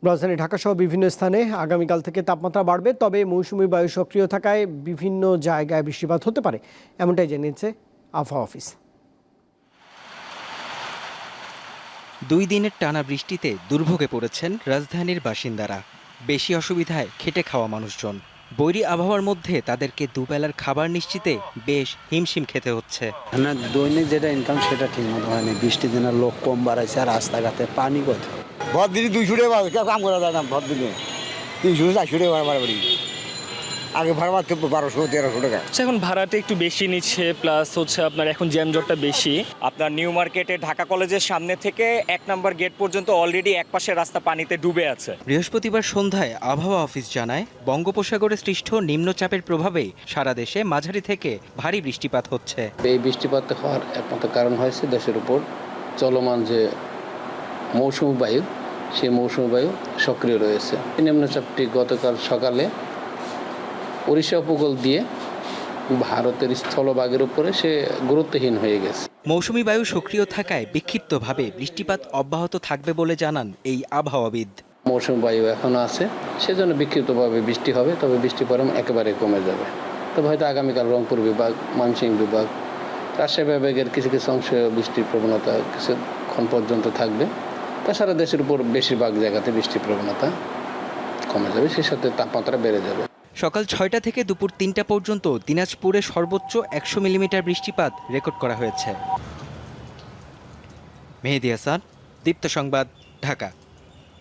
রাজধানী ঢাকাসহ বিভিন্ন স্থানে আগামীকাল থেকে তাপমাত্রা বাড়বে, তবে মৌসুমী বায়ু সক্রিয় থাকায় বিভিন্ন জায়গায় বৃষ্টিপাত হতে পারে, এমনটাই জানিয়েছে আবহাওয়া অফিস। 2 দিনের টানা বৃষ্টিতে দুর্ভোগে পড়েছেন রাজধানীর বাসিন্দারা। বেশি অসুবিধায় খেটে খাওয়া মানুষজন। বৈরী আবহাওয়ার মধ্যে তাদেরকে দুবেলার খাবার নিশ্চিতে বেশ হিমশিম খেতে হচ্ছে। না, দৈনিক যেটা ইনকাম সেটা ঠিক মতো হয়নি। বৃষ্টির দিনে লোক কম বাড়াইছে, আর রাস্তাঘাটে পানি কত। ভর দিনে 200 টাকা কাম করা যায় না, ভর দিনে 300 400 টাকা ভাড়া বাড়ি। আগে ভাড়া মারতে 1200-1300 টাকা। এখন ভাড়াটা একটু বেশি নিচ্ছে, প্লাস হচ্ছে আপনার এখন জ্যামজটটা বেশি। আপনার নিউ মার্কেটে ঢাকা কলেজের সামনে থেকে 1 নম্বর গেট পর্যন্ত অলরেডি একপাশে রাস্তা পানিতে ডুবে আছে। বৃহস্পতিবার সন্ধ্যায় আবহাওয়া অফিস জানায়, বঙ্গোপসাগরে সৃষ্ট নিম্নচাপের প্রভাবে সারা দেশে মাঝারি থেকে ভারী বৃষ্টিপাত হচ্ছে। এই বৃষ্টিপাত হওয়ার একমাত্র কারণ হয়েছে দেশের উপর চলমান যে মৌসুমী বায়ু, সেই মৌসুমী বায়ু সক্রিয় রয়েছে। এই নিম্নচাপটি গতকাল সকালে ওড়িশা উপকূল দিয়ে ভারতের স্থলভাগের উপরে সে গুরুত্বহীন হয়ে গেছে। মৌসুমী বায়ু সক্রিয় থাকায় বিক্ষিপ্তভাবে বৃষ্টিপাত অব্যাহত থাকবে বলে জানান এই আবহাওয়াবিদ। মৌসুমী বায়ু এখনও আছে, সেজন্য বিক্ষিপ্তভাবে বৃষ্টি হবে, তবে বৃষ্টির পরিমাণ একেবারে কমে যাবে। তবে হয়তো আগামীকাল রংপুর বিভাগ, ময়মনসিংহ বিভাগ, রাজশাহী বিভাগের কিছু কিছু অংশে বৃষ্টির প্রবণতা কিছুক্ষণ পর্যন্ত থাকবে। তাছাড়া দেশের উপর বেশিরভাগ জায়গাতে বৃষ্টির প্রবণতা কমে যাবে, সেই সাথে তাপমাত্রা বেড়ে যাবে। সকাল 6টা থেকে দুপুর 3টা পর্যন্ত দিনাজপুরে সর্বোচ্চ 100 মিলিমিটার বৃষ্টিপাত রেকর্ড করা হয়েছে। মেহেদী হাসান, দীপ্ত সংবাদ, ঢাকা।